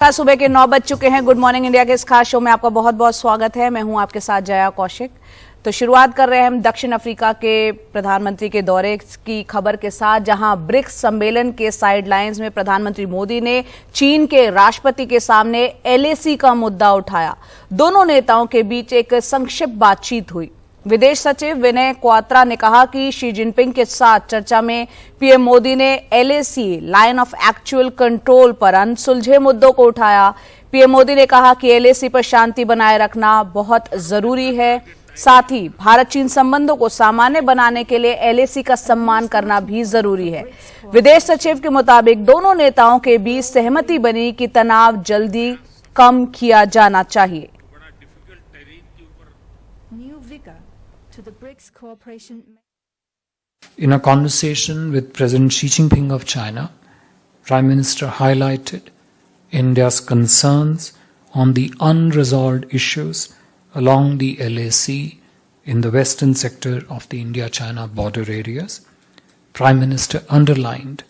सुबह के 9 बज चुके हैं। गुड मॉर्निंग इंडिया के इस खास शो में आपका बहुत बहुत स्वागत है। मैं हूं आपके साथ जया कौशिक। तो शुरुआत कर रहे हैं हम दक्षिण अफ्रीका के प्रधानमंत्री के दौरे की खबर के साथ, जहां ब्रिक्स सम्मेलन के साइडलाइंस में प्रधानमंत्री मोदी ने चीन के राष्ट्रपति के सामने एलएसी का मुद्दा उठाया। दोनों नेताओं के बीच एक संक्षिप्त बातचीत हुई। विदेश सचिव विनय क्वात्रा ने कहा कि शी जिनपिंग के साथ चर्चा में पीएम मोदी ने LAC line of actual control पर अनसुलझे मुद्दों को उठाया। पीएम मोदी ने कहा कि एलएसी पर शांति बनाए रखना बहुत जरूरी है, साथ ही भारत चीन संबंधों को सामान्य बनाने के लिए एलएसी का सम्मान करना भी जरूरी है। विदेश सचिव के मुताबिक दोनों नेताओं के बीच सहमति बनी कि तनाव जल्दी कम किया जाना चाहिए। In a conversation with President Xi Jinping of China, Prime Minister highlighted India's concerns on the unresolved issues along the LAC in the western sector of the India-China border areas. Prime Minister underlined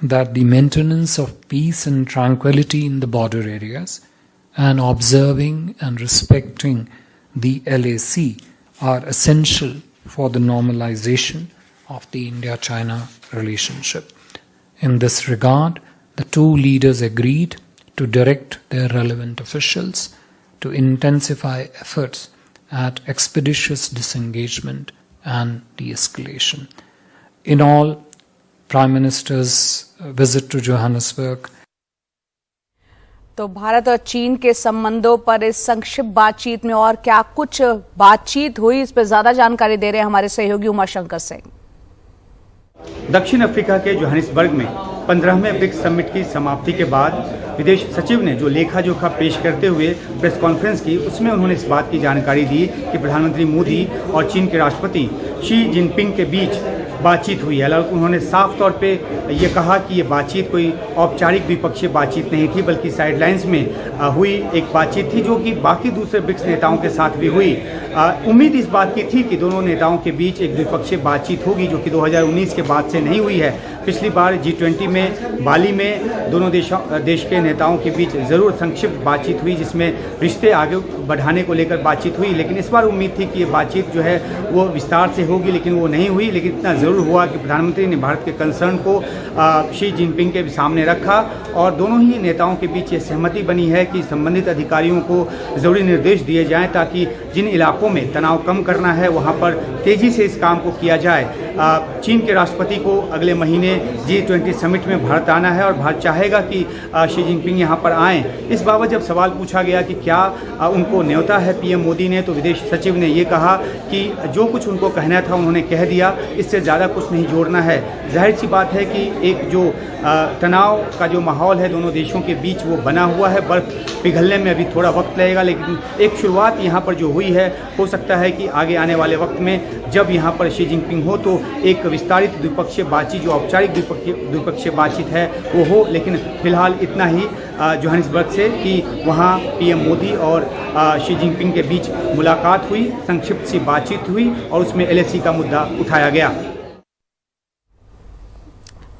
that the maintenance of peace and tranquility in the border areas and observing and respecting the LAC are essential for the normalization of the India-China relationship. In this regard, the two leaders agreed to direct their relevant officials to intensify efforts at expeditious disengagement and de-escalation. In all, Prime Minister's visit to Johannesburg तो भारत और चीन के संबंधों पर इस संक्षिप्त बातचीत में और क्या कुछ बातचीत हुई, इस पर ज्यादा जानकारी दे रहे हैं हमारे सहयोगी उमाशंकर सिंह। दक्षिण अफ्रीका के जोहानिसबर्ग में 15वें ब्रिक्स समिट की समाप्ति के बाद विदेश सचिव ने जो लेखा जोखा पेश करते हुए प्रेस कॉन्फ्रेंस की, उसमें उन्होंने इस बात की जानकारी दी कि प्रधानमंत्री मोदी और चीन के राष्ट्रपति शी जिनपिंग के बीच बातचीत हुई है। उन्होंने साफ तौर पे ये कहा कि ये बातचीत कोई औपचारिक द्विपक्षीय बातचीत नहीं थी, बल्कि साइडलाइंस में हुई एक बातचीत थी, जो कि बाकी दूसरे ब्रिक्स नेताओं के साथ भी हुई। उम्मीद इस बात की थी कि दोनों नेताओं के बीच एक द्विपक्षीय बातचीत होगी, जो कि 2019 के बाद से नहीं हुई है। पिछली बार G20 में बाली में दोनों देश के नेताओं के बीच ज़रूर संक्षिप्त बातचीत हुई, जिसमें रिश्ते आगे बढ़ाने को लेकर बातचीत हुई। लेकिन इस बार उम्मीद थी कि ये बातचीत जो है वो विस्तार से होगी, लेकिन वो नहीं हुई। लेकिन इतना ज़रूर हुआ कि प्रधानमंत्री ने भारत के कंसर्न को शी जिनपिंग के सामने रखा और दोनों ही नेताओं के बीच ये सहमति बनी है कि संबंधित अधिकारियों को ज़रूरी निर्देश दिए जाएं, ताकि जिन इलाकों में तनाव कम करना है वहाँ पर तेज़ी से इस काम को किया जाए। चीन के राष्ट्रपति को अगले महीने G20 समिट में भारत आना है और भारत चाहेगा कि शी जिनपिंग यहाँ पर आएँ। इस बाबत जब सवाल पूछा गया कि क्या उनको न्योता है पीएम मोदी ने, तो विदेश सचिव ने ये कहा कि जो कुछ उनको कहना था उन्होंने कह दिया, इससे ज़्यादा कुछ नहीं जोड़ना है। जाहिर सी बात है कि एक जो तनाव का जो माहौल है दोनों देशों के बीच वो बना हुआ है। बर्फ पिघलने में अभी थोड़ा वक्त लगेगा, लेकिन एक शुरुआत यहाँ पर जो हुई है, हो सकता है कि आगे आने वाले वक्त में जब यहाँ पर शी जिनपिंग हो तो एक विस्तारित द्विपक्षीय बातचीत, जो औपचारिक द्विपक्षीय बातचीत है, वो हो। लेकिन फिलहाल इतना ही जोहानिसबर्ग से कि वहाँ पीएम मोदी और शी जिनपिंग के बीच मुलाकात हुई, संक्षिप्त सी बातचीत हुई और उसमें एलएसी का मुद्दा उठाया गया।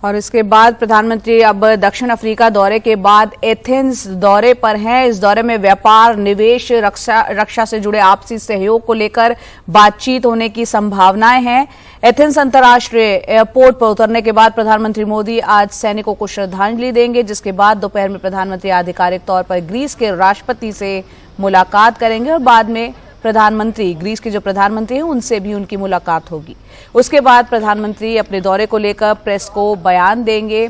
और इसके बाद प्रधानमंत्री अब दक्षिण अफ्रीका दौरे के बाद एथेंस दौरे पर हैं। इस दौरे में व्यापार, निवेश, रक्षा से जुड़े आपसी सहयोग को लेकर बातचीत होने की संभावनाएं हैं। एथेंस अंतर्राष्ट्रीय एयरपोर्ट पर उतरने के बाद प्रधानमंत्री मोदी आज सैनिकों को श्रद्धांजलि देंगे, जिसके बाद दोपहर में प्रधानमंत्री आधिकारिक तौर पर ग्रीस के राष्ट्रपति से मुलाकात करेंगे और बाद में प्रधानमंत्री, ग्रीस के जो प्रधानमंत्री हैं, उनसे भी उनकी मुलाकात होगी। उसके बाद प्रधानमंत्री अपने दौरे को लेकर प्रेस को बयान देंगे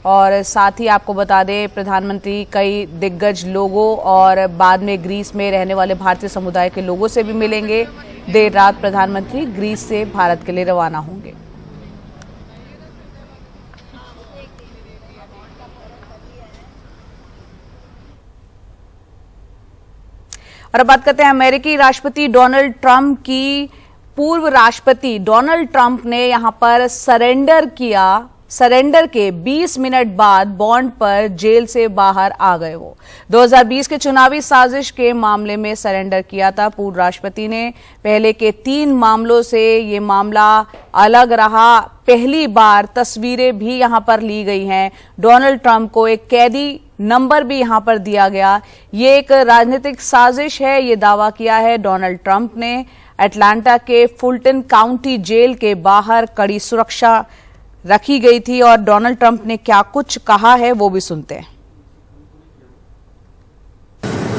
और साथ ही आपको बता दें, प्रधानमंत्री कई दिग्गज लोगों और बाद में ग्रीस में रहने वाले भारतीय समुदाय के लोगों से भी मिलेंगे। देर रात प्रधानमंत्री ग्रीस से भारत के लिए रवाना होंगे। और अब बात करते हैं अमेरिकी राष्ट्रपति डोनाल्ड ट्रंप की। पूर्व राष्ट्रपति डोनाल्ड ट्रंप ने यहां पर सरेंडर किया सरेंडर के 20 मिनट बाद बॉन्ड पर जेल से बाहर आ गए। वो 2020 के चुनावी साजिश के मामले में सरेंडर किया था। पूर्व राष्ट्रपति ने पहले के 3 मामलों से ये मामला अलग रहा। पहली बार तस्वीरें भी यहां पर ली गई हैं। डोनाल्ड ट्रंप को एक कैदी नंबर भी यहां पर दिया गया। ये एक राजनीतिक साजिश है, ये दावा किया है डोनाल्ड ट्रंप ने। अटलांटा के फुलटन काउंटी जेल के बाहर कड़ी सुरक्षा रखी गई थी और डोनाल्ड ट्रंप ने क्या कुछ कहा है वो भी सुनते हैं।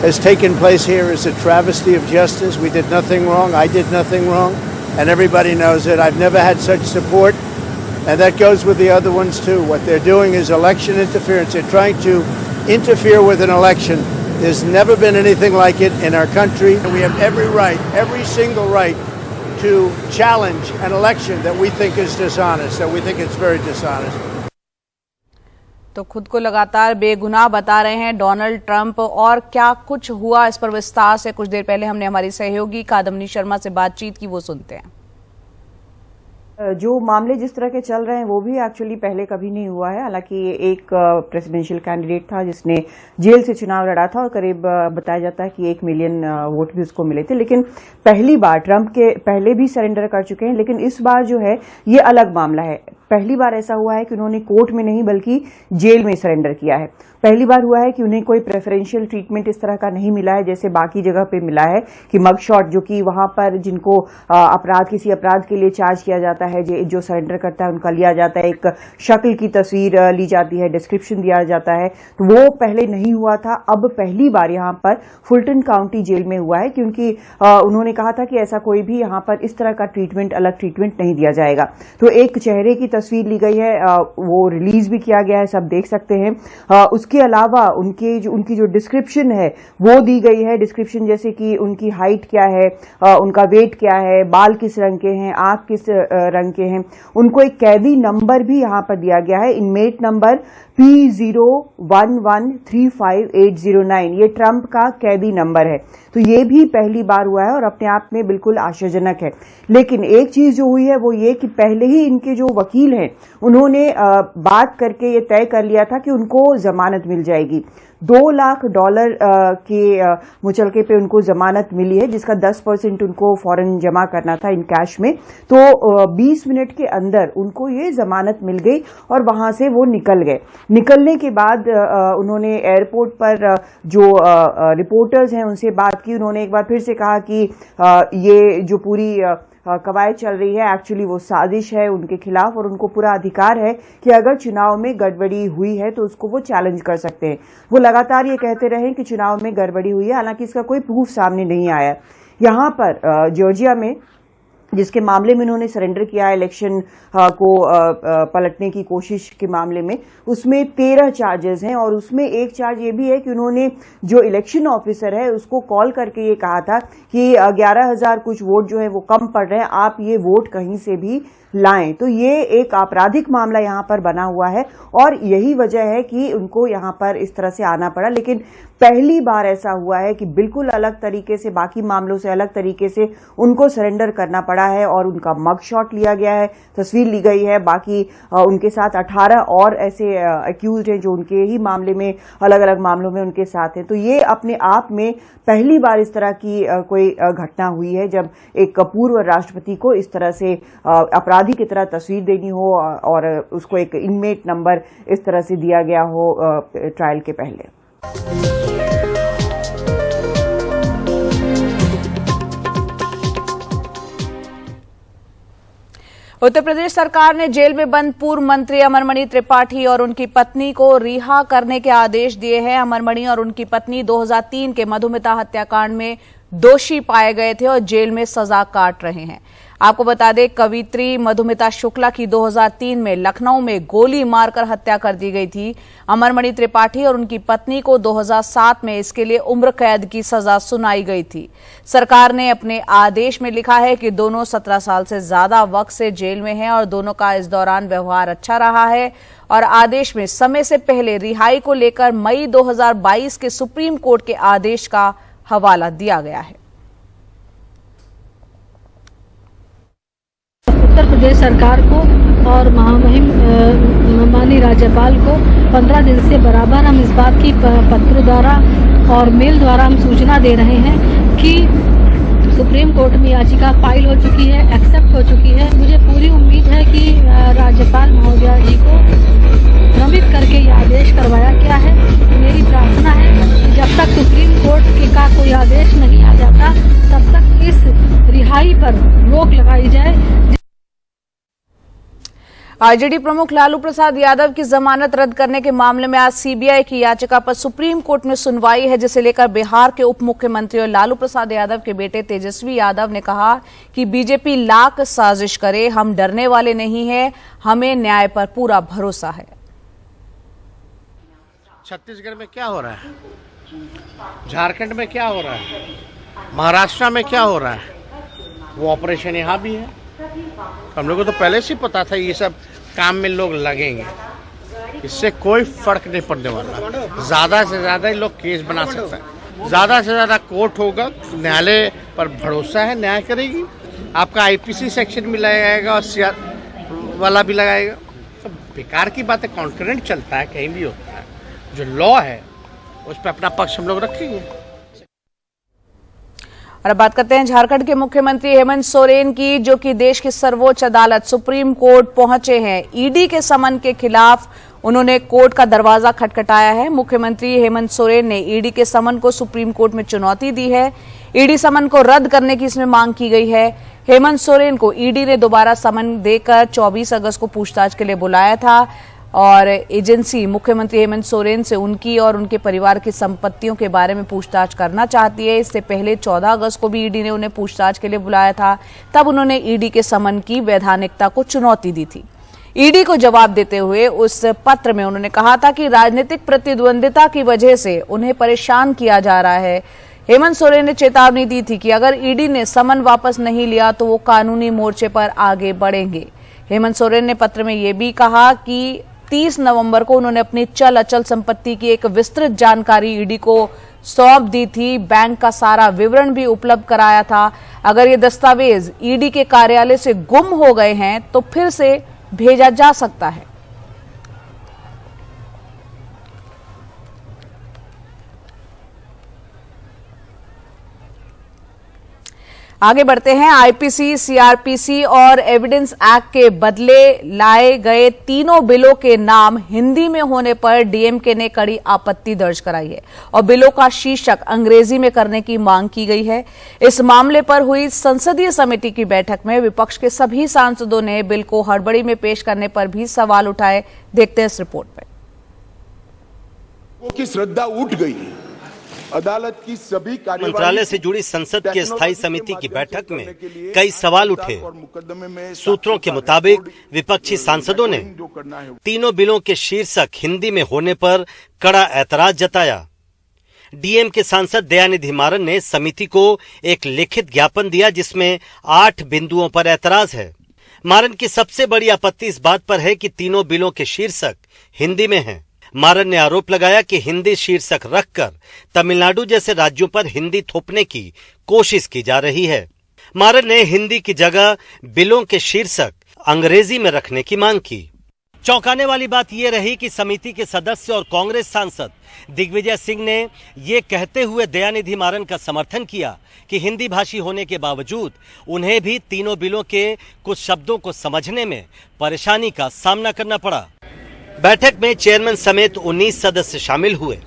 Has taken place here is a travesty of justice. We did nothing wrong. I did nothing wrong, and everybody knows it. I've never had such support, and that goes with the other ones too. What they're doing is election interference. They're trying to interfere with an election. There's never been anything like it in our country, and we have every right, every single right, to challenge an election that we think is dishonest, that we think it's very dishonest. तो खुद को लगातार बेगुनाह बता रहे हैं Donald Trump. और क्या कुछ हुआ इस पर विस्तार से कुछ देर पहले हमने हमारी सहयोगी कादम्बनी शर्मा से बातचीत की, वो सुनते हैं। जो मामले जिस तरह के चल रहे हैं वो भी एक्चुअली पहले कभी नहीं हुआ है। हालांकि ये एक प्रेसिडेंशियल कैंडिडेट था जिसने जेल से चुनाव लड़ा था और करीब बताया जाता है कि 1 मिलियन वोट भी उसको मिले थे। लेकिन पहली बार ट्रंप के पहले भी सरेंडर कर चुके हैं, लेकिन इस बार जो है ये अलग मामला है। पहली बार ऐसा हुआ है कि उन्होंने कोर्ट में नहीं बल्कि जेल में सरेंडर किया है। पहली बार हुआ है कि उन्हें कोई प्रेफरेंशियल ट्रीटमेंट इस तरह का नहीं मिला है जैसे बाकी जगह पे मिला है कि मग शॉट, जो कि वहां पर जिनको किसी अपराध के लिए चार्ज किया जाता है, जो सरेंडर करता है उनका लिया जाता है, एक शक्ल की तस्वीर ली जाती है, डिस्क्रिप्शन दिया जाता है। तो वो पहले नहीं हुआ था। अब पहली बार यहाँ पर फुलटन काउंटी जेल में हुआ है क्योंकि उन्होंने कहा था कि ऐसा कोई भी यहाँ पर इस तरह का ट्रीटमेंट, अलग ट्रीटमेंट नहीं दिया जाएगा। तो एक चेहरे की तस्वीर ली गई है, वो रिलीज भी किया गया है, सब देख सकते हैं। उसके अलावा उनकी जो डिस्क्रिप्शन है वो दी गई है। डिस्क्रिप्शन जैसे कि उनकी हाइट क्या है, उनका वेट क्या है, बाल किस रंग के हैं, आंख किस रंग के हैं। उनको एक कैदी नंबर भी यहां पर दिया गया है, इनमेट नंबर P01135809। ये ट्रंप का कैदी नंबर है। तो ये भी पहली बार हुआ है और अपने आप में बिल्कुल आश्चर्यजनक है। लेकिन एक चीज जो हुई है वो ये कि पहले ही इनके जो वकील हैं उन्होंने बात करके ये तय कर लिया था कि उनको जमानत मिल जाएगी। $2 लाख के मुचलके पे उनको जमानत मिली है, जिसका 10% उनको फौरन जमा करना था इन कैश में। तो 20 मिनट के अंदर उनको ये जमानत मिल गई और वहां से वो निकल गए। निकलने के बाद उन्होंने एयरपोर्ट पर जो रिपोर्टर्स हैं उनसे बात की। उन्होंने एक बार फिर से कहा कि ये जो पूरी कवायद चल रही है एक्चुअली वो साजिश है उनके खिलाफ और उनको पूरा अधिकार है कि अगर चुनाव में गड़बड़ी हुई है तो उसको वो चैलेंज कर सकते हैं। वो लगातार ये कहते रहे कि चुनाव में गड़बड़ी हुई है, हालांकि इसका कोई प्रूफ सामने नहीं आया। यहाँ पर जॉर्जिया में जिसके मामले में उन्होंने सरेंडर किया है इलेक्शन को पलटने की कोशिश के मामले में, उसमें 13 चार्जेस हैं और उसमें एक चार्ज ये भी है कि उन्होंने जो इलेक्शन ऑफिसर है उसको कॉल करके ये कहा था कि 11,000 कुछ वोट जो है वो कम पड़ रहे हैं, आप ये वोट कहीं से भी लाएं। तो ये एक आपराधिक मामला यहाँ पर बना हुआ है और यही वजह है कि उनको यहाँ पर इस तरह से आना पड़ा। लेकिन पहली बार ऐसा हुआ है कि बिल्कुल अलग तरीके से, बाकी मामलों से अलग तरीके से उनको सरेंडर करना पड़ा है और उनका मग शॉट लिया गया है, तस्वीर ली गई है। बाकी उनके साथ 18 और ऐसे अक्यूज्ड हैं जो उनके ही मामले में, अलग अलग मामलों में उनके साथ हैं। तो ये अपने आप में पहली बार इस तरह की कोई घटना हुई है जब एक पूर्व राष्ट्रपति को इस तरह से अपराधी की तरह तस्वीर देनी हो और उसको एक इनमेट नंबर इस तरह से दिया गया हो ट्रायल के पहले। उत्तर प्रदेश सरकार ने जेल में बंद पूर्व मंत्री अमरमणि त्रिपाठी और उनकी पत्नी को रिहा करने के आदेश दिए हैं। अमरमणि और उनकी पत्नी 2003 के मधुमिता हत्याकांड में दोषी पाए गए थे और जेल में सजा काट रहे हैं। आपको बता दें, कवित्री मधुमिता शुक्ला की 2003 में लखनऊ में गोली मारकर हत्या कर दी गई थी। अमरमणि त्रिपाठी और उनकी पत्नी को 2007 में इसके लिए उम्र कैद की सजा सुनाई गई थी। सरकार ने अपने आदेश में लिखा है कि दोनों 17 साल से ज्यादा वक्त से जेल में हैं और दोनों का इस दौरान व्यवहार अच्छा रहा है। और आदेश में समय से पहले रिहाई को लेकर मई 2022 के सुप्रीम कोर्ट के आदेश का हवाला दिया गया है। उत्तर प्रदेश सरकार को और महामहिम माननीय राज्यपाल को 15 दिन से बराबर हम इस बात की पत्र द्वारा और मेल द्वारा हम सूचना दे रहे हैं कि सुप्रीम कोर्ट में याचिका फाइल हो चुकी है, एक्सेप्ट हो चुकी है। मुझे पूरी उम्मीद है कि राज्यपाल महोदया जी को भ्रमित करके ये आदेश करवाया गया है। मेरी प्रार्थना है कि जब तक सुप्रीम कोर्ट का कोई आदेश नहीं आ जाता तब तक इस रिहाई पर रोक लगाई जाए। आरजेडी प्रमुख लालू प्रसाद यादव की जमानत रद्द करने के मामले में आज सीबीआई की याचिका पर सुप्रीम कोर्ट में सुनवाई है, जिसे लेकर बिहार के उप मुख्यमंत्री और लालू प्रसाद यादव के बेटे तेजस्वी यादव ने कहा कि बीजेपी लाख साजिश करे, हम डरने वाले नहीं हैं, हमें न्याय पर पूरा भरोसा है। छत्तीसगढ़ में क्या हो रहा है, झारखंड में क्या हो रहा है, महाराष्ट्र में क्या हो रहा है, वो ऑपरेशन यहाँ भी है। हम लोगों को तो पहले से पता था ये सब काम में लोग लगेंगे, इससे कोई फर्क नहीं पड़ने वाला। ज्यादा से ज्यादा ही लोग केस बना सकता है, ज्यादा से ज्यादा कोर्ट होगा, न्यायालय पर भरोसा है, न्याय करेगी। आपका आईपीसी सेक्शन भी लगाएगा और सीआर वाला भी लगाएगा। तो बेकार की बात है, कॉन्करेंट चलता है, कहीं भी होता है। जो लॉ है उस पर अपना पक्ष हम लोग रखेंगे। और अब बात करते हैं झारखंड के मुख्यमंत्री हेमंत सोरेन की, जो कि देश की सर्वोच्च अदालत सुप्रीम कोर्ट पहुंचे हैं। ईडी के समन के खिलाफ उन्होंने कोर्ट का दरवाजा खटखटाया है। मुख्यमंत्री हेमंत सोरेन ने ईडी के समन को सुप्रीम कोर्ट में चुनौती दी है। ईडी समन को रद्द करने की इसमें मांग की गई है। हेमंत सोरेन को ईडी ने दोबारा समन देकर 24 अगस्त को पूछताछ के लिए बुलाया था और एजेंसी मुख्यमंत्री हेमंत सोरेन से उनकी और उनके परिवार की संपत्तियों के बारे में पूछताछ करना चाहती है। इससे पहले 14 अगस्त को भी ईडी ने उन्हें पूछताछ के लिए बुलाया था, तब उन्होंने ईडी के समन की वैधानिकता को चुनौती दी थी। ईडी को जवाब देते हुए उस पत्र में उन्होंने कहा था कि राजनीतिक प्रतिद्वंदिता की वजह से उन्हें परेशान किया जा रहा है। हेमंत सोरेन ने चेतावनी दी थी कि अगर ईडी ने समन वापस नहीं लिया तो वो कानूनी मोर्चे पर आगे बढ़ेंगे। हेमंत सोरेन ने पत्र में यह भी कहा कि 30 नवंबर को उन्होंने अपनी चल अचल संपत्ति की एक विस्तृत जानकारी ईडी को सौंप दी थी। बैंक का सारा विवरण भी उपलब्ध कराया था। अगर ये दस्तावेज ईडी के कार्यालय से गुम हो गए हैं तो फिर से भेजा जा सकता है। आगे बढ़ते हैं। आईपीसी, सीआरपीसी और एविडेंस एक्ट के बदले लाए गए तीनों बिलों के नाम हिंदी में होने पर डीएमके ने कड़ी आपत्ति दर्ज कराई है और बिलों का शीर्षक अंग्रेजी में करने की मांग की गई है। इस मामले पर हुई संसदीय समिति की बैठक में विपक्ष के सभी सांसदों ने बिल को हड़बड़ी में पेश करने पर भी सवाल उठाए। देखते हैं इस रिपोर्ट में। की श्रद्धा उठ गई। अदालत की सभी मंत्रालय से जुड़ी संसद की स्थायी समिति की बैठक में कई सवाल उठे। सूत्रों के मुताबिक विपक्षी सांसदों ने तीनों बिलों के शीर्षक हिंदी में होने पर कड़ा ऐतराज जताया। डीएम के सांसद दयानिधि मारन ने समिति को एक लिखित ज्ञापन दिया जिसमें 8 बिंदुओं पर ऐतराज है। मारन की सबसे बड़ी आपत्ति इस बात पर है कि तीनों बिलों के शीर्षक हिंदी में हैं। मारन ने आरोप लगाया कि हिंदी शीर्षक रखकर तमिलनाडु जैसे राज्यों पर हिंदी थोपने की कोशिश की जा रही है। मारन ने हिंदी की जगह बिलों के शीर्षक अंग्रेजी में रखने की मांग की। चौंकाने वाली बात यह रही कि समिति के सदस्य और कांग्रेस सांसद दिग्विजय सिंह ने ये कहते हुए दयानिधि मारन का समर्थन किया कि हिंदी भाषी होने के बावजूद उन्हें भी तीनों बिलों के कुछ शब्दों को समझने में परेशानी का सामना करना पड़ा। बैठक में चेयरमैन समेत 19 सदस्य शामिल हुए।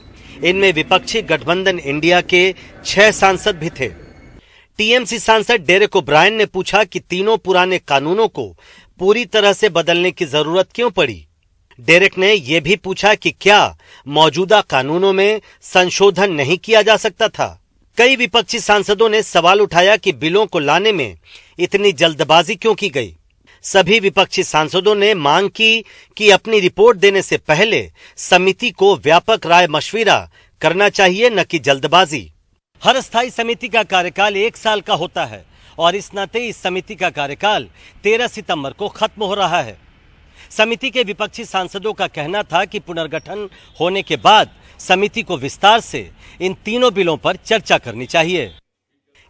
इनमें विपक्षी गठबंधन इंडिया के 6 सांसद भी थे। टीएमसी सांसद डेरेक ओब्रायन ने पूछा कि तीनों पुराने कानूनों को पूरी तरह से बदलने की जरूरत क्यों पड़ी। डेरेक ने यह भी पूछा कि क्या मौजूदा कानूनों में संशोधन नहीं किया जा सकता था। कई विपक्षी सांसदों ने सवाल उठाया कि बिलों को लाने में इतनी जल्दबाजी क्यों की गई। सभी विपक्षी सांसदों ने मांग की कि अपनी रिपोर्ट देने से पहले समिति को व्यापक राय मशविरा करना चाहिए, न कि जल्दबाजी। हर स्थायी समिति का कार्यकाल 1 साल का होता है और इस नाते इस समिति का कार्यकाल 13 सितंबर को खत्म हो रहा है। समिति के विपक्षी सांसदों का कहना था कि पुनर्गठन होने के बाद समिति को विस्तार से इन तीनों बिलों पर चर्चा करनी चाहिए।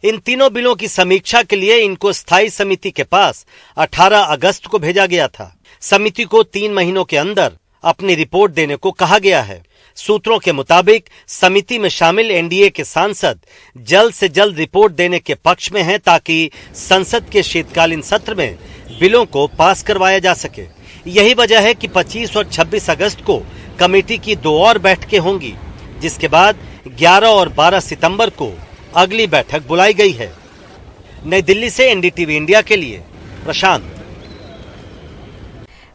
इन तीनों बिलों की समीक्षा के लिए इनको स्थायी समिति के पास 18 अगस्त को भेजा गया था। समिति को 3 महीनों के अंदर अपनी रिपोर्ट देने को कहा गया है। सूत्रों के मुताबिक समिति में शामिल एनडीए के सांसद जल्द से जल्द रिपोर्ट देने के पक्ष में हैं ताकि संसद के शीतकालीन सत्र में बिलों को पास करवाया जा सके। यही वजह है कि 25 और 26 अगस्त को कमेटी की 2 और बैठकें होंगी, जिसके बाद 11 और 12 सितंबर को अगली बैठक बुलाई गई है। नई दिल्ली से एनडीटीवी इंडिया के लिए प्रशांत।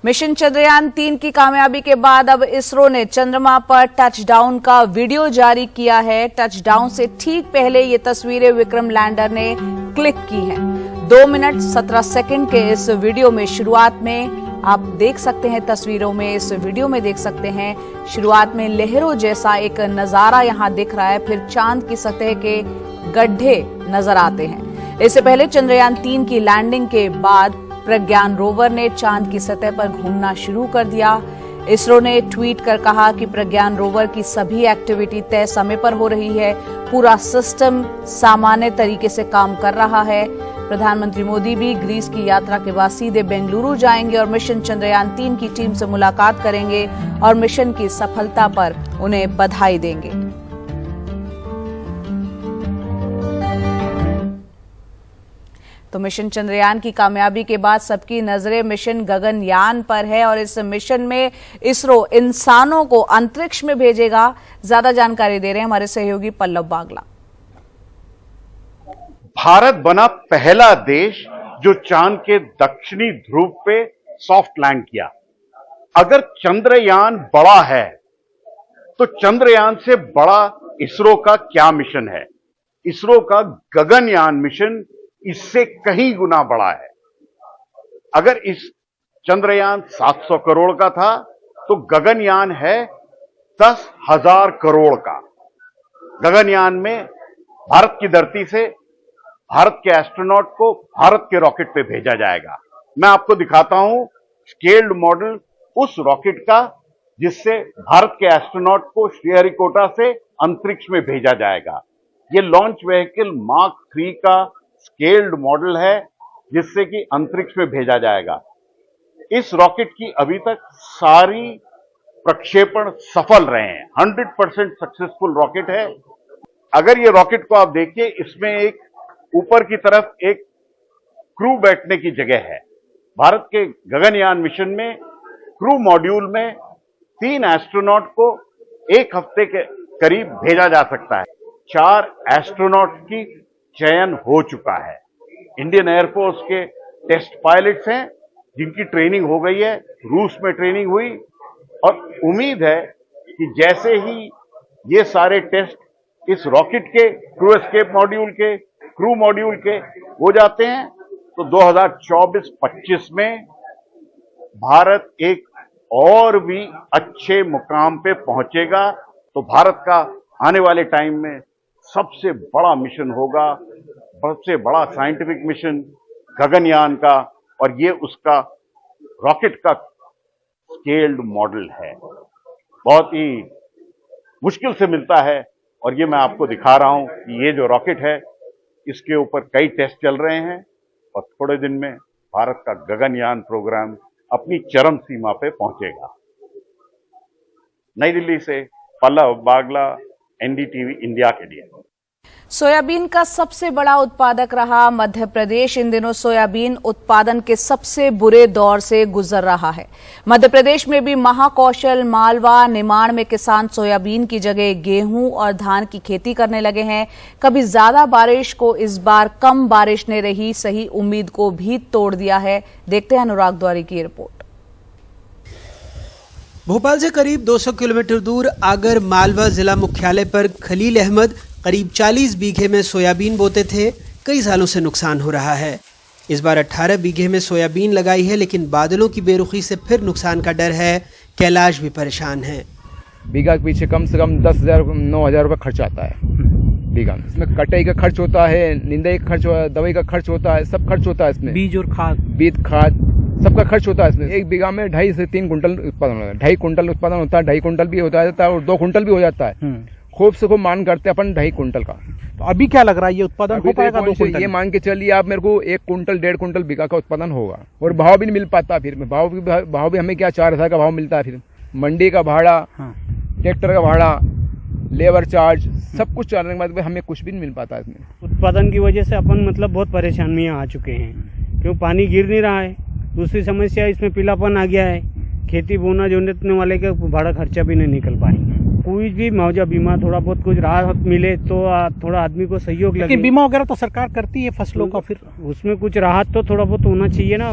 मिशन चंद्रयान 3 की कामयाबी के बाद अब इसरो ने चंद्रमा पर टचडाउन का वीडियो जारी किया है। टचडाउन से ठीक पहले ये तस्वीरें विक्रम लैंडर ने क्लिक की हैं। 2 मिनट 17 सेकंड के इस वीडियो में शुरुआत में आप देख सकते हैं, तस्वीरों में इस वीडियो में देख सकते हैं, शुरुआत में लहरों जैसा एक नजारा यहां दिख रहा है, फिर चांद की सतह के गड्ढे नजर आते हैं। इससे पहले चंद्रयान 3 की लैंडिंग के बाद प्रज्ञान रोवर ने चांद की सतह पर घूमना शुरू कर दिया। इसरो ने ट्वीट कर कहा कि प्रज्ञान रोवर की सभी एक्टिविटी तय समय पर हो रही है, पूरा सिस्टम सामान्य तरीके से काम कर रहा है। प्रधानमंत्री मोदी भी ग्रीस की यात्रा के बाद सीधे बेंगलुरु जाएंगे और मिशन चंद्रयान 3 की टीम से मुलाकात करेंगे और मिशन की सफलता पर उन्हें बधाई देंगे। तो मिशन चंद्रयान की कामयाबी के बाद सबकी नजरें मिशन गगनयान पर है और इस मिशन में इसरो इंसानों को अंतरिक्ष में भेजेगा। ज्यादा जानकारी दे रहे हैं हमारे सहयोगी पल्लव बागला। भारत बना पहला देश जो चांद के दक्षिणी ध्रुव पे सॉफ्ट लैंड किया। अगर चंद्रयान बड़ा है तो चंद्रयान से बड़ा इसरो का क्या मिशन है? इसरो का गगनयान मिशन इससे कहीं गुना बड़ा है। अगर इस चंद्रयान 700 करोड़ का था तो गगनयान है 10,000 करोड़ का। गगनयान में भारत की धरती से भारत के एस्ट्रोनॉट को भारत के रॉकेट पे भेजा जाएगा। मैं आपको दिखाता हूं स्केल्ड मॉडल उस रॉकेट का जिससे भारत के एस्ट्रोनॉट को श्रीहरिकोटा से अंतरिक्ष में भेजा जाएगा। ये लॉन्च व्हीकल मार्क 3 का स्केल्ड मॉडल है जिससे कि अंतरिक्ष में भेजा जाएगा। इस रॉकेट की अभी तक सारी प्रक्षेपण सफल रहे हैं। 100% सक्सेसफुल रॉकेट है। अगर ये रॉकेट को आप देखिए, इसमें एक ऊपर की तरफ एक क्रू बैठने की जगह है। भारत के गगनयान मिशन में क्रू मॉड्यूल में 3 एस्ट्रोनॉट को 1 हफ्ते के करीब भेजा जा सकता है। 4 एस्ट्रोनॉट की चयन हो चुका है। इंडियन एयरफोर्स के टेस्ट पायलट्स हैं जिनकी ट्रेनिंग हो गई है, रूस में ट्रेनिंग हुई और उम्मीद है कि जैसे ही ये सारे टेस्ट इस रॉकेट के क्रू एस्केप मॉड्यूल के क्रू मॉड्यूल के हो जाते हैं तो 2024-25 में भारत एक और भी अच्छे मुकाम पे पहुंचेगा। तो भारत का आने वाले टाइम में सबसे बड़ा मिशन होगा, सबसे बड़ा साइंटिफिक मिशन गगनयान का, और ये उसका रॉकेट का स्केल्ड मॉडल है। बहुत ही मुश्किल से मिलता है और ये मैं आपको दिखा रहा हूं कि ये जो रॉकेट है इसके ऊपर कई टेस्ट चल रहे हैं और थोड़े दिन में भारत का गगनयान प्रोग्राम अपनी चरम सीमा पे पहुंचेगा। नई दिल्ली से पल्लव बागला, एनडीटीवी इंडिया के लिए। सोयाबीन का सबसे बड़ा उत्पादक रहा मध्य प्रदेश इन दिनों सोयाबीन उत्पादन के सबसे बुरे दौर से गुजर रहा है। मध्य प्रदेश में भी महाकौशल, मालवा, निमाड़ में किसान सोयाबीन की जगह गेहूं और धान की खेती करने लगे हैं। कभी ज्यादा बारिश को इस बार कम बारिश ने रही सही उम्मीद को भी तोड़ दिया है। देखते हैं अनुराग द्वारी की रिपोर्ट। भोपाल से करीब 200 किलोमीटर दूर आगर मालवा जिला मुख्यालय पर खलील अहमद करीब 40 बीघे में सोयाबीन बोते थे। कई सालों से नुकसान हो रहा है। इस बार 18 बीघे में सोयाबीन लगाई है, लेकिन बादलों की बेरुखी से फिर नुकसान का डर है। कैलाश भी परेशान है। बीघा के पीछे कम से कम 10,000-9,000 रुपये खर्च आता है बीघा में। इसमें कटाई का खर्च होता है, निंदाई का खर्च होता है, दवाई का खर्च होता है, सब खर्च होता है इसमें। बीज और खाद सबका खर्च होता है इसमें। एक बीघा में 2.5 से 3 कुंटल उत्पादन होता है। 2.5 कुंटल उत्पादन होता है, 2.5 कुंटल भी हो जाता है और 2 कुंटल भी हो जाता है। खूब से खूब मान करते हैं अपन 2.5 कुंटल का, तो अभी क्या लग रहा है, ये उत्पादन हो पाएगा 2 क्विंटल? ये मान के चलिए आप, मेरे को 1 कुंटल 1.5 कुंटल बीघा का उत्पादन होगा, और भाव भी नहीं मिल पाता। फिर भाव भी हमें क्या 4,000 का भाव मिलता है, फिर मंडी का भाड़ा, ट्रैक्टर का भाड़ा, लेबर चार्ज, सब कुछ चलने के बाद हमें कुछ भी नहीं मिल पाता इसमें। उत्पादन की वजह से अपन मतलब बहुत परेशानियां आ चुके हैं, क्यों पानी गिर नहीं रहा है। दूसरी समस्या इसमें पीलापन आ गया है, खेती बोना जोतने वाले का भाड़ा खर्चा भी नहीं निकल पाएंगे। कोई भी मुआवजा बीमा थोड़ा बहुत कुछ राहत मिले तो थोड़ा आदमी को सहयोग लगे। लेकिन बीमा वगैरह तो सरकार करती है फसलों का, फिर उसमें कुछ राहत तो थोड़ा बहुत होना चाहिए ना।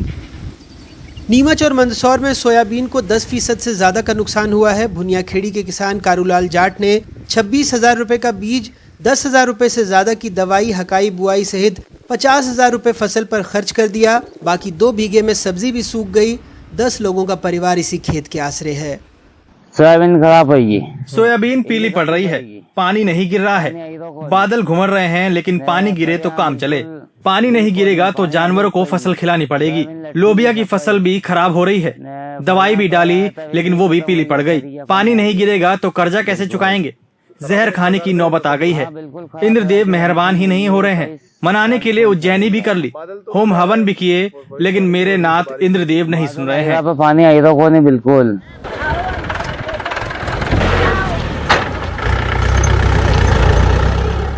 नीमच और मंदसौर में सोयाबीन को 10% से ज्यादा का नुकसान हुआ है। भुनियाखेड़ी के किसान कारूलाल जाट ने 26,000 रुपए का बीज, 10,000 रुपए से ज्यादा की दवाई, हकाई बुआई सहित 50,000 रुपए फसल पर खर्च कर दिया। बाकी 2 बीघे में सब्जी भी सूख गई। 10 लोगों का परिवार इसी खेत के आसरे है। सोयाबीन खराब होगी। सोयाबीन पीली पड़ रही है, पानी नहीं गिर रहा है। बादल घुमर रहे हैं, लेकिन पानी गिरे तो काम चले। पानी नहीं गिरेगा तो जानवरों को फसल खिलानी पड़ेगी। लोबिया की फसल भी खराब हो रही है, दवाई भी डाली लेकिन वो भी पीली पड़ गई। पानी नहीं गिरेगा तो कर्जा कैसे चुकाएंगे? जहर खाने की नौबत आ गई है। इंद्रदेव मेहरबान ही नहीं हो रहे हैं। मनाने के लिए उज्जैनी भी कर ली, होम हवन भी किए, लेकिन मेरे नाथ इंद्रदेव नहीं सुन रहे हैं। पानी आई तो को नहीं बिल्कुल।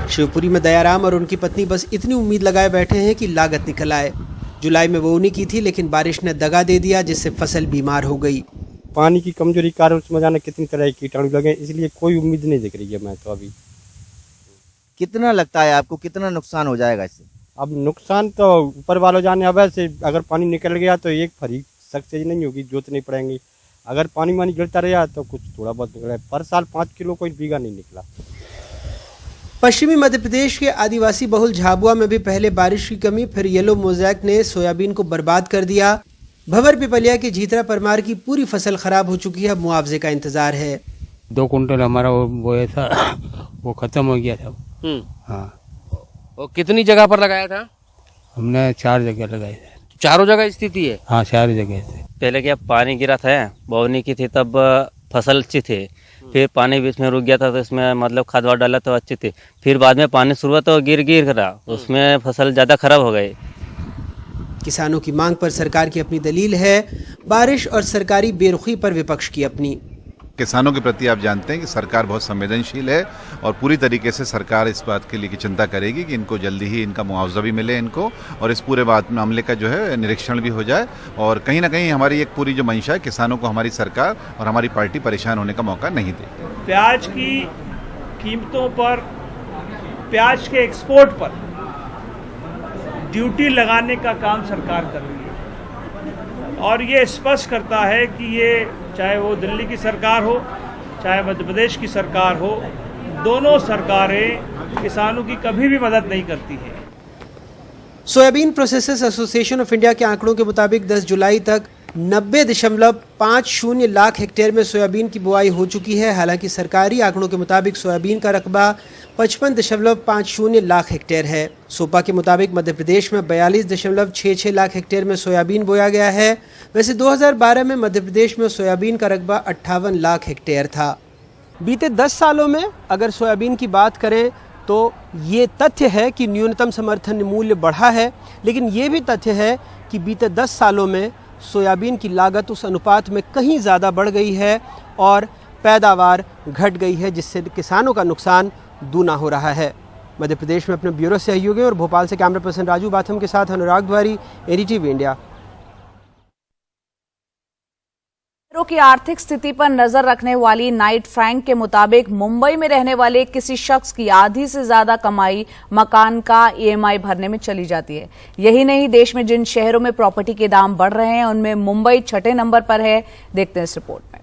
शिवपुरी में दयाराम और उनकी पत्नी बस इतनी उम्मीद लगाए बैठे हैं कि लागत निकल आए। जुलाई में बोवनी की थी, लेकिन बारिश ने दगा दे दिया, जिससे फसल बीमार हो गई। पानी की कमजोरी कारण उसमें जाने कितनी तरह के कीटाणु लगे, इसलिए कोई उम्मीद नहीं दिख रही है। मैं तो अभी कितना लगता है आपको, कितना नुकसान हो जाएगा इससे? अब नुकसान तो ऊपर वालों जाने। अब ऐसे अगर पानी निकल गया तो एक फरी सक्सेस नहीं होगी, जोतनी पड़ेंगी। अगर पानी वानी गिरता रहा तो कुछ थोड़ा बहुत निकला। पर साल 5 किलो कोई बीघा नहीं निकला। पश्चिमी मध्य प्रदेश के आदिवासी बहुल झाबुआ में भी पहले बारिश की कमी, फिर येलो मोज़ैक ने सोयाबीन को बर्बाद कर दिया। भंवर पिपलिया के जीतरा परमार की पूरी फसल खराब हो चुकी है। मुआवजे का इंतजार है। 2 कुंटल हमारा वो ऐसा वो खत्म हो गया था। हाँ। और कितनी जगह पर लगाया था? हमने 4 जगह लगाए थे। चारों जगह स्थिति है? हाँ, 4 जगह से। पहले क्या पानी गिरा था, बोवनी की थी तब फसल अच्छी थी, फिर पानी बीच में रुक गया था तो इसमें मतलब खाद वाद डाला तो अच्छी थी, फिर बाद में पानी शुरुआत तो गिर रहा, उसमें फसल ज्यादा खराब हो गई। किसानों की मांग पर सरकार की अपनी दलील है, बारिश और सरकारी बेरुखी पर विपक्ष की अपनी। किसानों के प्रति आप जानते हैं कि सरकार बहुत संवेदनशील है और पूरी तरीके से सरकार इस बात के लिए की चिंता करेगी कि इनको जल्दी ही इनका मुआवजा भी मिले इनको, और इस पूरे मामले का जो है निरीक्षण भी हो जाए। और कहीं ना कहीं हमारी एक पूरी जो मंशा है, किसानों को हमारी सरकार और हमारी पार्टी परेशान होने का मौका नहीं दे। प्याज की कीमतों पर, प्याज के एक्सपोर्ट पर ड्यूटी लगाने का काम सरकार कर रही है, और ये स्पष्ट करता है कि ये चाहे वो दिल्ली की सरकार हो, चाहे मध्य प्रदेश की सरकार हो, दोनों सरकारें किसानों की कभी भी मदद नहीं करती है। Soybean processors association of India के आंकड़ों के मुताबिक 10 जुलाई तक 90.50 लाख हेक्टेयर में सोयाबीन की बुआई हो चुकी है। हालांकि सरकारी आंकड़ों के मुताबिक सोयाबीन का रकबा 55.50 लाख हेक्टेयर है। सोपा के मुताबिक मध्य प्रदेश में 42.66 लाख हेक्टेयर में सोयाबीन बोया गया है। वैसे 2012 में मध्य प्रदेश में सोयाबीन का रकबा 58 लाख हेक्टेयर था। बीते 10 सालों में अगर सोयाबीन की बात करें तो ये तथ्य है कि न्यूनतम समर्थन मूल्य बढ़ा है, लेकिन ये भी तथ्य है कि बीते 10 सालों में सोयाबीन की लागत उस अनुपात में कहीं ज़्यादा बढ़ गई है और पैदावार घट गई है, जिससे किसानों का नुकसान दूना हो रहा है। मध्य प्रदेश में अपने ब्यूरो सहयोगी और भोपाल से कैमरा पर्सन राजू बाथम के साथ अनुराग द्वारी, एनडीटीवी इंडिया। की आर्थिक स्थिति पर नजर रखने वाली नाइट फ्रैंक के मुताबिक मुंबई में रहने वाले किसी शख्स की आधी से ज्यादा कमाई मकान का ईएमआई भरने में चली जाती है। यही नहीं, देश में जिन शहरों में प्रॉपर्टी के दाम बढ़ रहे हैं उनमें मुंबई 6ठे नंबर पर है। देखते हैं इस रिपोर्ट में।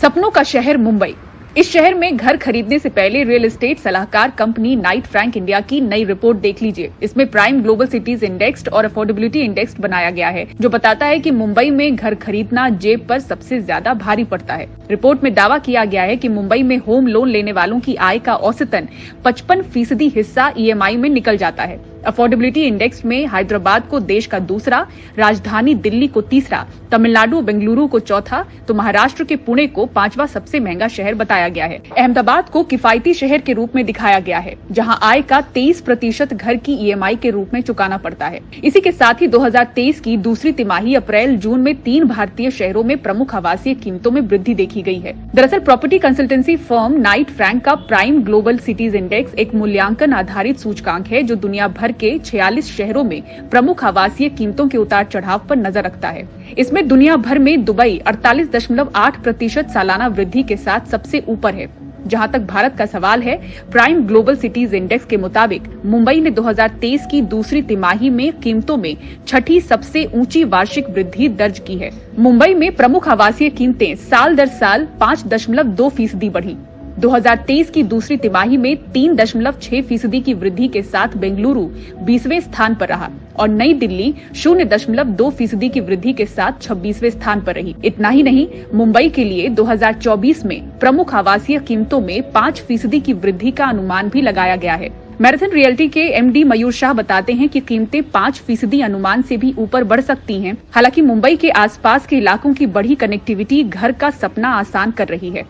सपनों का शहर मुंबई। इस शहर में घर खरीदने से पहले रियल एस्टेट सलाहकार कंपनी नाइट फ्रैंक इंडिया की नई रिपोर्ट देख लीजिए। इसमें प्राइम ग्लोबल सिटीज इंडेक्स्ड और अफोर्डेबिलिटी इंडेक्स्ड बनाया गया है, जो बताता है कि मुंबई में घर खरीदना जेब पर सबसे ज्यादा भारी पड़ता है। रिपोर्ट में दावा किया गया है कि मुंबई में होम लोन लेने वालों की आय का औसतन 55% हिस्सा ईएमआई में निकल जाता है। अफोर्डेबिलिटी इंडेक्स में हैदराबाद को देश का दूसरा, राजधानी दिल्ली को तीसरा, तमिलनाडु बेंगलुरु को चौथा, तो महाराष्ट्र के पुणे को 5वां सबसे महंगा शहर बताया गया है। अहमदाबाद को किफायती शहर के रूप में दिखाया गया है, जहां आय का 23% घर की EMI के रूप में चुकाना पड़ता है। इसी के साथ ही 2023 की दूसरी तिमाही अप्रैल जून में 3 भारतीय शहरों में प्रमुख आवासीय कीमतों में वृद्धि देखी गई है। दरअसल property consultancy firm Knight Frank का प्राइम ग्लोबल सिटीज इंडेक्स एक मूल्यांकन आधारित सूचकांक है, जो दुनिया भर के 46 शहरों में प्रमुख आवासीय कीमतों के उतार चढ़ाव पर नजर रखता है। इसमें दुनिया भर में दुबई 48.8% सालाना वृद्धि के साथ सबसे ऊपर है। जहां तक भारत का सवाल है, प्राइम ग्लोबल सिटीज इंडेक्स के मुताबिक मुंबई ने 2023 की दूसरी तिमाही में कीमतों में छठी सबसे ऊंची वार्षिक वृद्धि दर्ज की है। मुंबई में प्रमुख आवासीय कीमतें साल दर साल 5.2% बढ़ी। 2023 की दूसरी तिमाही में 3.6% की वृद्धि के साथ बेंगलुरु 20वें स्थान पर रहा और नई दिल्ली 0.2% की वृद्धि के साथ 26वें स्थान पर रही। इतना ही नहीं, मुंबई के लिए 2024 में प्रमुख आवासीय कीमतों में 5% की वृद्धि का अनुमान भी लगाया गया है। मैराथन रियल्टी के MD मयूर शाह बताते हैं कि कीमतें 5% अनुमान से भी ऊपर बढ़ सकती हैं। हालांकि मुंबई के आसपास के इलाकों की बढ़ी कनेक्टिविटी घर का सपना आसान कर रही है।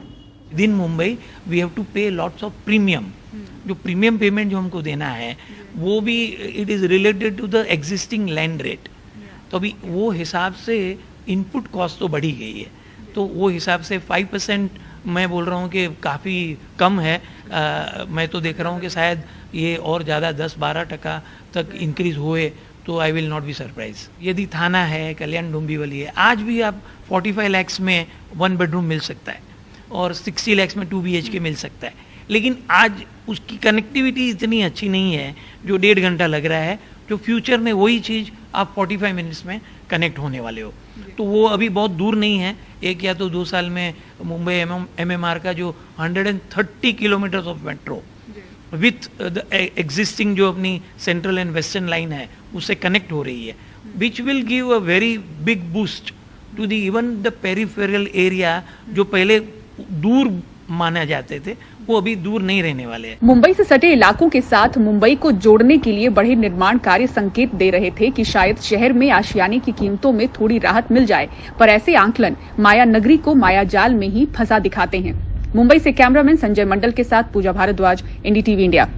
Within Mumbai we have to pay lots of premium. जो प्रीमियम पेमेंट जो हमको देना है वो भी it is related to the existing land rate. तो अभी वो हिसाब से इनपुट कॉस्ट तो बढ़ी गई है, तो वो हिसाब से 5% मैं बोल रहा हूँ कि काफ़ी कम है। मैं तो देख रहा हूँ कि शायद ये और ज़्यादा 10-12% तक इंक्रीज हुए तो I will not be surprise. यदि थाना है, कल्याण डोंबिवली है, आज भी आप 45 lakhs में 1 bedroom मिल सकता है और 60 lakhs में 2 BHK मिल सकता है। लेकिन आज उसकी कनेक्टिविटी इतनी अच्छी नहीं है जो 1.5 घंटा लग रहा है, जो फ्यूचर में वही चीज़ आप 45 मिनट्स में कनेक्ट होने वाले हो। तो वो अभी बहुत दूर नहीं है। 1 या तो 2 साल में मुंबई MMR का जो 130 kilometre of metro with the existing जो अपनी सेंट्रल एंड वेस्टर्न लाइन है उससे कनेक्ट हो रही है, which will give a very big boost to the even the peripheral area जो पहले दूर माने जाते थे, वो अभी दूर नहीं रहने वाले हैं। मुंबई से सटे इलाकों के साथ मुंबई को जोड़ने के लिए बढ़े निर्माण कार्य संकेत दे रहे थे कि शायद शहर में आशियाने की कीमतों में थोड़ी राहत मिल जाए, पर ऐसे आंकलन माया नगरी को माया जाल में ही फंसा दिखाते हैं। मुंबई से कैमरामैन संजय मंडल के साथ पूजा भारद्वाज, NDTV इंडिया।